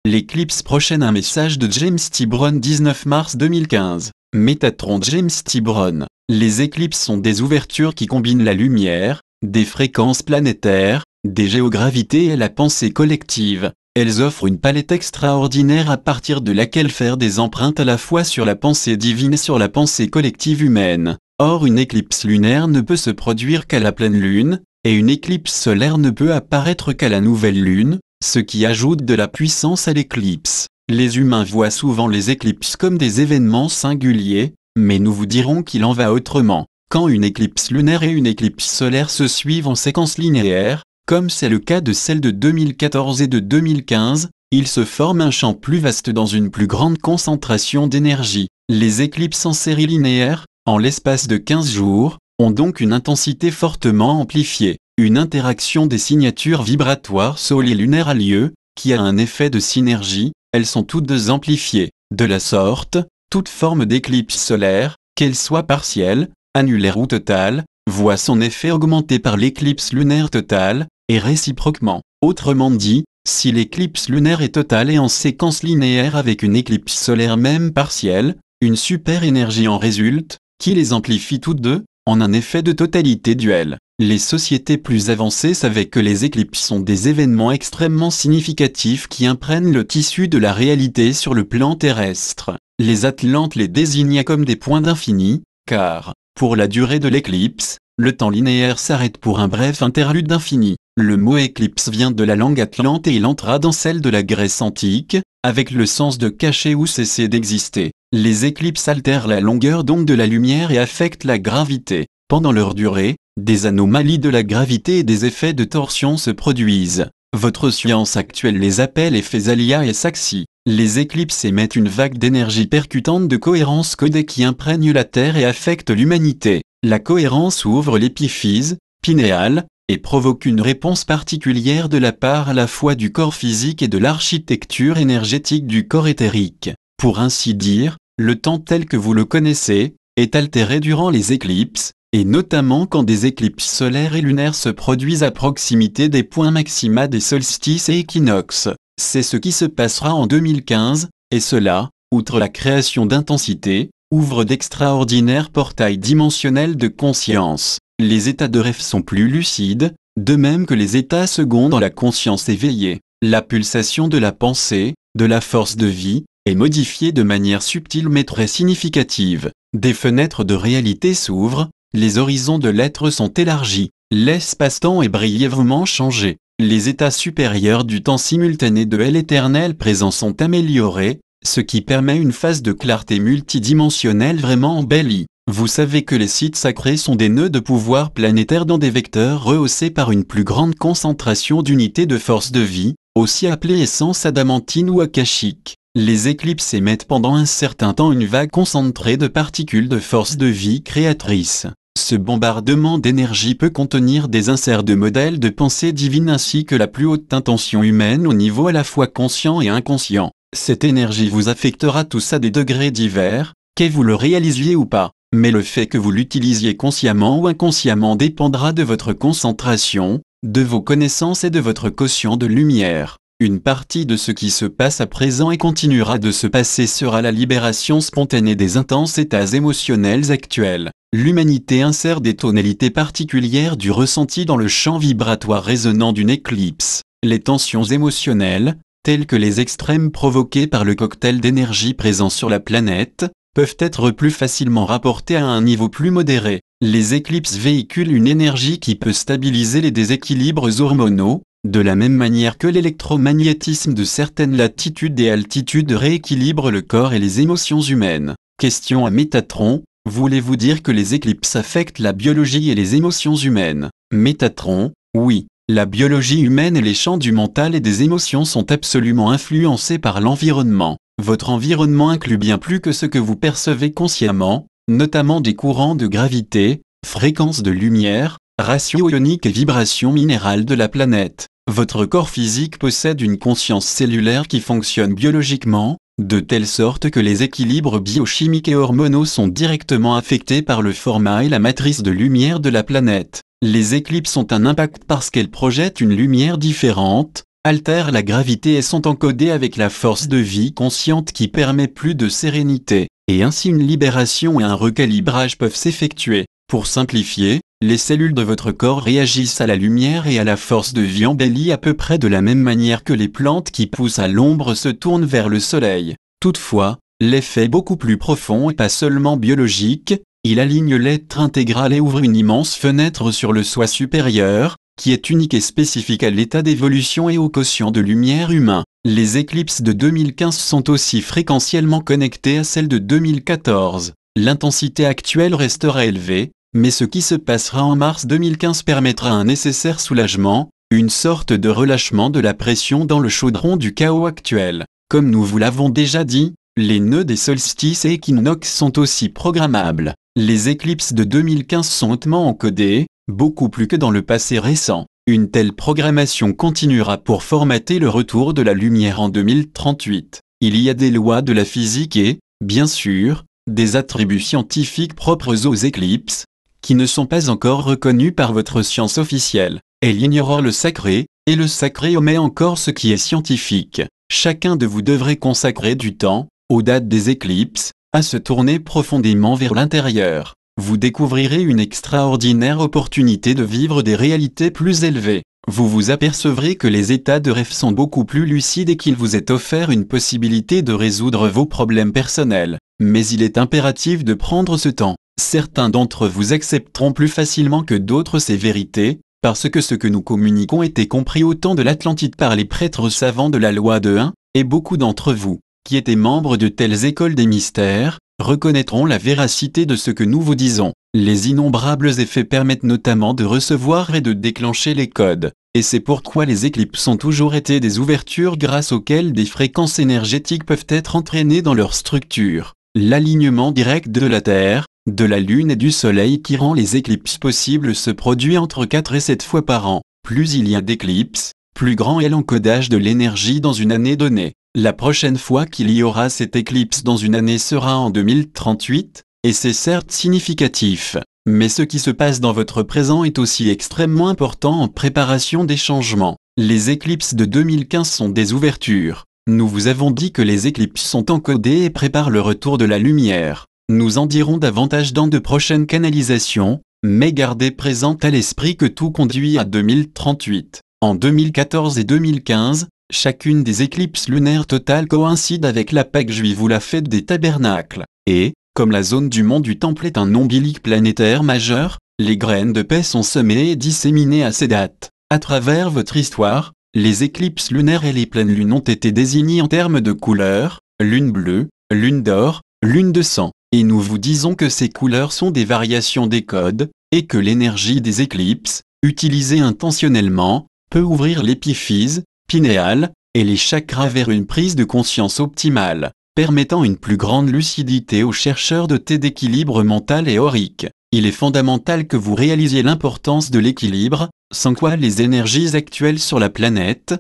L'éclipse prochaine. Un message de James T. Brown, 19 mars 2015. Métatron. James T. Brown. Les éclipses sont des ouvertures qui combinent la lumière, des fréquences planétaires, des géogravités et la pensée collective. Elles offrent une palette extraordinaire à partir de laquelle faire des empreintes à la fois sur la pensée divine et sur la pensée collective humaine. Or, une éclipse lunaire ne peut se produire qu'à la pleine lune, et une éclipse solaire ne peut apparaître qu'à la nouvelle lune, ce qui ajoute de la puissance à l'éclipse. Les humains voient souvent les éclipses comme des événements singuliers, mais nous vous dirons qu'il en va autrement. Quand une éclipse lunaire et une éclipse solaire se suivent en séquence linéaire, comme c'est le cas de celles de 2014 et de 2015, il se forme un champ plus vaste dans une plus grande concentration d'énergie. Les éclipses en série linéaire, en l'espace de 15 jours, ont donc une intensité fortement amplifiée. Une interaction des signatures vibratoires solaire-lunaire a lieu, qui a un effet de synergie. Elles sont toutes deux amplifiées. De la sorte, toute forme d'éclipse solaire, qu'elle soit partielle, annulaire ou totale, voit son effet augmenté par l'éclipse lunaire totale, et réciproquement. Autrement dit, si l'éclipse lunaire est totale et en séquence linéaire avec une éclipse solaire même partielle, une super énergie en résulte, qui les amplifie toutes deux, en un effet de totalité duel. Les sociétés plus avancées savaient que les éclipses sont des événements extrêmement significatifs qui imprègnent le tissu de la réalité sur le plan terrestre. Les Atlantes les désignaient comme des points d'infini, car, pour la durée de l'éclipse, le temps linéaire s'arrête pour un bref interlude d'infini. Le mot éclipse vient de la langue atlante et il entra dans celle de la Grèce antique, avec le sens de cacher ou cesser d'exister. Les éclipses altèrent la longueur d'onde de la lumière et affectent la gravité. Pendant leur durée, des anomalies de la gravité et des effets de torsion se produisent. Votre science actuelle les appelle effets Alia et Saxi. Les éclipses émettent une vague d'énergie percutante de cohérence codée qui imprègne la Terre et affecte l'humanité. La cohérence ouvre l'épiphyse, pinéale, et provoque une réponse particulière de la part à la fois du corps physique et de l'architecture énergétique du corps éthérique. Pour ainsi dire, le temps tel que vous le connaissez, est altéré durant les éclipses, et notamment quand des éclipses solaires et lunaires se produisent à proximité des points maxima des solstices et équinoxes. C'est ce qui se passera en 2015, et cela, outre la création d'intensité, ouvre d'extraordinaires portails dimensionnels de conscience. Les états de rêve sont plus lucides, de même que les états seconds dans la conscience éveillée. La pulsation de la pensée, de la force de vie, est modifiée de manière subtile mais très significative. Des fenêtres de réalité s'ouvrent, les horizons de l'être sont élargis, l'espace-temps est brièvement changé. Les états supérieurs du temps simultané de l'éternel présent sont améliorés, ce qui permet une phase de clarté multidimensionnelle vraiment embellie. Vous savez que les sites sacrés sont des nœuds de pouvoir planétaire dans des vecteurs rehaussés par une plus grande concentration d'unités de force de vie, aussi appelées essences adamantines ou akashiques. Les éclipses émettent pendant un certain temps une vague concentrée de particules de force de vie créatrice. Ce bombardement d'énergie peut contenir des inserts de modèles de pensée divine ainsi que la plus haute intention humaine au niveau à la fois conscient et inconscient. Cette énergie vous affectera tous à des degrés divers, que vous le réalisiez ou pas. Mais le fait que vous l'utilisiez consciemment ou inconsciemment dépendra de votre concentration, de vos connaissances et de votre quotient de lumière. Une partie de ce qui se passe à présent et continuera de se passer sera la libération spontanée des intenses états émotionnels actuels. L'humanité insère des tonalités particulières du ressenti dans le champ vibratoire résonnant d'une éclipse. Les tensions émotionnelles, telles que les extrêmes provoqués par le cocktail d'énergie présent sur la planète, peuvent être plus facilement rapportés à un niveau plus modéré. Les éclipses véhiculent une énergie qui peut stabiliser les déséquilibres hormonaux, de la même manière que l'électromagnétisme de certaines latitudes et altitudes rééquilibre le corps et les émotions humaines. Question à Métatron, voulez-vous dire que les éclipses affectent la biologie et les émotions humaines? Métatron, oui. La biologie humaine et les champs du mental et des émotions sont absolument influencés par l'environnement. Votre environnement inclut bien plus que ce que vous percevez consciemment, notamment des courants de gravité, fréquences de lumière, ratio ionique et vibrations minérales de la planète. Votre corps physique possède une conscience cellulaire qui fonctionne biologiquement, de telle sorte que les équilibres biochimiques et hormonaux sont directement affectés par le format et la matrice de lumière de la planète. Les éclipses ont un impact parce qu'elles projettent une lumière différente, altèrent la gravité et sont encodés avec la force de vie consciente qui permet plus de sérénité, et ainsi une libération et un recalibrage peuvent s'effectuer. Pour simplifier, les cellules de votre corps réagissent à la lumière et à la force de vie embellie à peu près de la même manière que les plantes qui poussent à l'ombre se tournent vers le soleil. Toutefois, l'effet est beaucoup plus profond et pas seulement biologique, il aligne l'être intégral et ouvre une immense fenêtre sur le soi supérieur, qui est unique et spécifique à l'état d'évolution et au quotient de lumière humain. Les éclipses de 2015 sont aussi fréquentiellement connectées à celles de 2014. L'intensité actuelle restera élevée, mais ce qui se passera en mars 2015 permettra un nécessaire soulagement, une sorte de relâchement de la pression dans le chaudron du chaos actuel. Comme nous vous l'avons déjà dit, les nœuds des solstices et équinoxes sont aussi programmables. Les éclipses de 2015 sont hautement encodées, beaucoup plus que dans le passé récent. Une telle programmation continuera pour formater le retour de la lumière en 2038. Il y a des lois de la physique et, bien sûr, des attributs scientifiques propres aux éclipses, qui ne sont pas encore reconnus par votre science officielle. Elle ignore le sacré, et le sacré omet encore ce qui est scientifique. Chacun de vous devrait consacrer du temps, aux dates des éclipses, à se tourner profondément vers l'intérieur. Vous découvrirez une extraordinaire opportunité de vivre des réalités plus élevées. Vous vous apercevrez que les états de rêve sont beaucoup plus lucides et qu'il vous est offert une possibilité de résoudre vos problèmes personnels. Mais il est impératif de prendre ce temps. Certains d'entre vous accepteront plus facilement que d'autres ces vérités, parce que ce que nous communiquons était compris au temps de l'Atlantide par les prêtres savants de la loi de 1, et beaucoup d'entre vous, qui étaient membres de telles écoles des mystères, reconnaîtront la véracité de ce que nous vous disons. Les innombrables effets permettent notamment de recevoir et de déclencher les codes, et c'est pourquoi les éclipses ont toujours été des ouvertures grâce auxquelles des fréquences énergétiques peuvent être entraînées dans leur structure. L'alignement direct de la Terre, de la Lune et du Soleil qui rend les éclipses possibles se produit entre 4 et 7 fois par an. Plus il y a d'éclipses, plus grand est l'encodage de l'énergie dans une année donnée. La prochaine fois qu'il y aura cette éclipse dans une année sera en 2038, et c'est certes significatif, mais ce qui se passe dans votre présent est aussi extrêmement important en préparation des changements. Les éclipses de 2015 sont des ouvertures. Nous vous avons dit que les éclipses sont encodées et préparent le retour de la lumière. Nous en dirons davantage dans de prochaines canalisations, mais gardez présent à l'esprit que tout conduit à 2038. En 2014 et 2015, chacune des éclipses lunaires totales coïncide avec la Pâque juive ou la fête des tabernacles. Et, comme la zone du mont du Temple est un ombilique planétaire majeur, les graines de paix sont semées et disséminées à ces dates. À travers votre histoire, les éclipses lunaires et les pleines lunes ont été désignées en termes de couleurs, lune bleue, lune d'or, lune de sang. Et nous vous disons que ces couleurs sont des variations des codes, et que l'énergie des éclipses, utilisée intentionnellement, peut ouvrir l'épiphyse, pinéale, et les chakras vers une prise de conscience optimale, permettant une plus grande lucidité aux chercheurs dotés d'équilibre mental et aurique. Il est fondamental que vous réalisiez l'importance de l'équilibre, sans quoi les énergies actuelles sur la planète,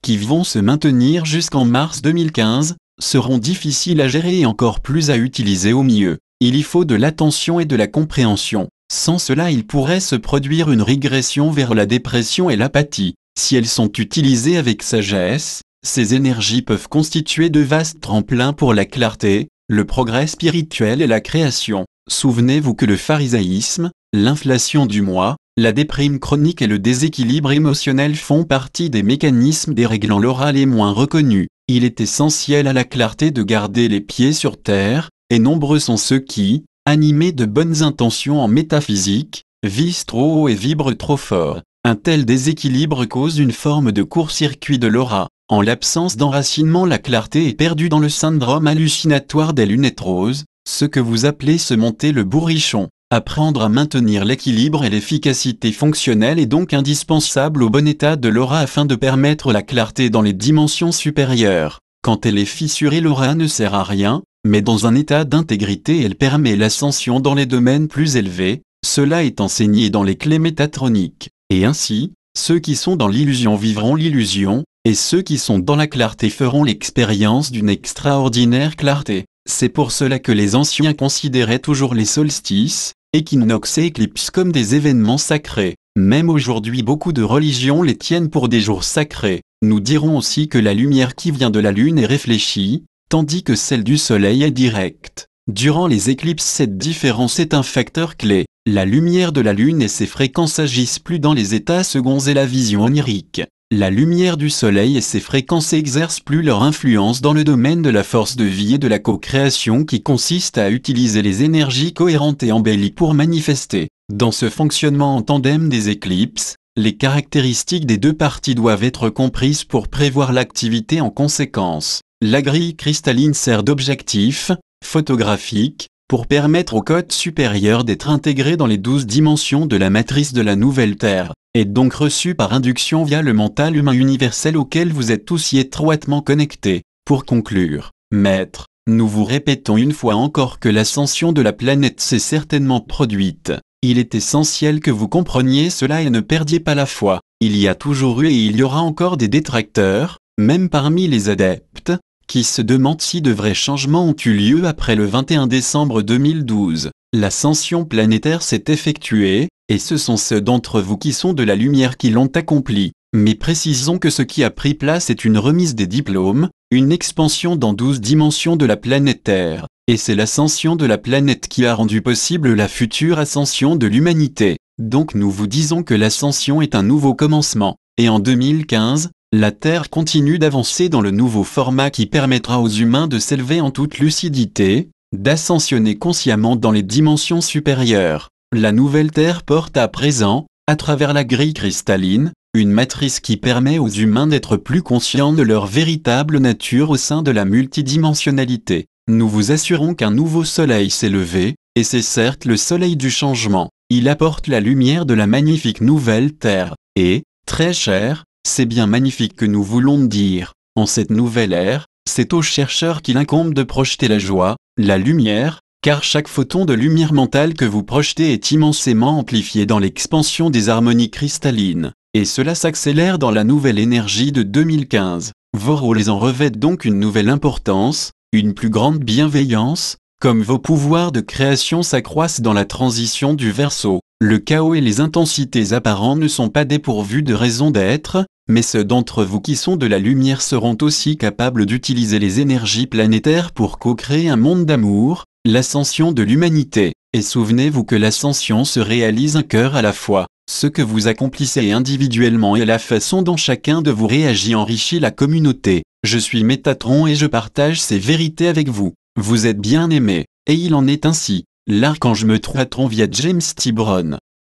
qui vont se maintenir jusqu'en mars 2015, seront difficiles à gérer et encore plus à utiliser au mieux. Il y faut de l'attention et de la compréhension. Sans cela, il pourrait se produire une régression vers la dépression et l'apathie. Si elles sont utilisées avec sagesse, ces énergies peuvent constituer de vastes tremplins pour la clarté, le progrès spirituel et la création. Souvenez-vous que le pharisaïsme, l'inflation du moi, la déprime chronique et le déséquilibre émotionnel font partie des mécanismes déréglant l'aura les moins reconnus. Il est essentiel à la clarté de garder les pieds sur terre, et nombreux sont ceux qui, animés de bonnes intentions en métaphysique, visent trop haut et vibrent trop fort. Un tel déséquilibre cause une forme de court-circuit de l'aura. En l'absence d'enracinement, la clarté est perdue dans le syndrome hallucinatoire des lunettes roses, ce que vous appelez se monter le bourrichon. Apprendre à maintenir l'équilibre et l'efficacité fonctionnelle est donc indispensable au bon état de l'aura afin de permettre la clarté dans les dimensions supérieures. Quand elle est fissurée, l'aura ne sert à rien, mais dans un état d'intégrité elle permet l'ascension dans les domaines plus élevés. Cela est enseigné dans les clés métatroniques. Et ainsi, ceux qui sont dans l'illusion vivront l'illusion, et ceux qui sont dans la clarté feront l'expérience d'une extraordinaire clarté. C'est pour cela que les anciens considéraient toujours les solstices, équinoxes et éclipses comme des événements sacrés. Même aujourd'hui, beaucoup de religions les tiennent pour des jours sacrés. Nous dirons aussi que la lumière qui vient de la Lune est réfléchie, tandis que celle du Soleil est directe. Durant les éclipses, cette différence est un facteur clé. La lumière de la Lune et ses fréquences agissent plus dans les états seconds et la vision onirique. La lumière du Soleil et ses fréquences exercent plus leur influence dans le domaine de la force de vie et de la co-création qui consiste à utiliser les énergies cohérentes et embellies pour manifester. Dans ce fonctionnement en tandem des éclipses, les caractéristiques des deux parties doivent être comprises pour prévoir l'activité en conséquence. La grille cristalline sert d'objectif photographique pour permettre au code supérieur d'être intégré dans les 12 dimensions de la matrice de la nouvelle Terre, et donc reçu par induction via le mental humain universel auquel vous êtes tous si étroitement connectés. Pour conclure, Maître, nous vous répétons une fois encore que l'ascension de la planète s'est certainement produite. Il est essentiel que vous compreniez cela et ne perdiez pas la foi. Il y a toujours eu et il y aura encore des détracteurs, même parmi les adeptes, qui se demandent si de vrais changements ont eu lieu après le 21 décembre 2012. L'ascension planétaire s'est effectuée, et ce sont ceux d'entre vous qui sont de la lumière qui l'ont accomplie. Mais précisons que ce qui a pris place est une remise des diplômes, une expansion dans 12 dimensions de la planète Terre, et c'est l'ascension de la planète qui a rendu possible la future ascension de l'humanité. Donc nous vous disons que l'ascension est un nouveau commencement, et en 2015, la Terre continue d'avancer dans le nouveau format qui permettra aux humains de s'élever en toute lucidité, d'ascensionner consciemment dans les dimensions supérieures. La nouvelle Terre porte à présent, à travers la grille cristalline, une matrice qui permet aux humains d'être plus conscients de leur véritable nature au sein de la multidimensionnalité. Nous vous assurons qu'un nouveau soleil s'est levé, et c'est certes le soleil du changement. Il apporte la lumière de la magnifique nouvelle Terre, et, très cher, c'est bien magnifique que nous voulons dire. En cette nouvelle ère, c'est aux chercheurs qu'il incombe de projeter la joie, la lumière, car chaque photon de lumière mentale que vous projetez est immensément amplifié dans l'expansion des harmonies cristallines, et cela s'accélère dans la nouvelle énergie de 2015. Vos rôles en revêtent donc une nouvelle importance, une plus grande bienveillance, comme vos pouvoirs de création s'accroissent dans la transition du Verseau. Le chaos et les intensités apparentes ne sont pas dépourvus de raison d'être, mais ceux d'entre vous qui sont de la lumière seront aussi capables d'utiliser les énergies planétaires pour co-créer un monde d'amour, l'ascension de l'humanité. Et souvenez-vous que l'ascension se réalise un cœur à la fois. Ce que vous accomplissez individuellement et la façon dont chacun de vous réagit enrichit la communauté. Je suis Métatron et je partage ces vérités avec vous. Vous êtes bien aimés, et il en est ainsi. L'archange Métatron via James T. Brown.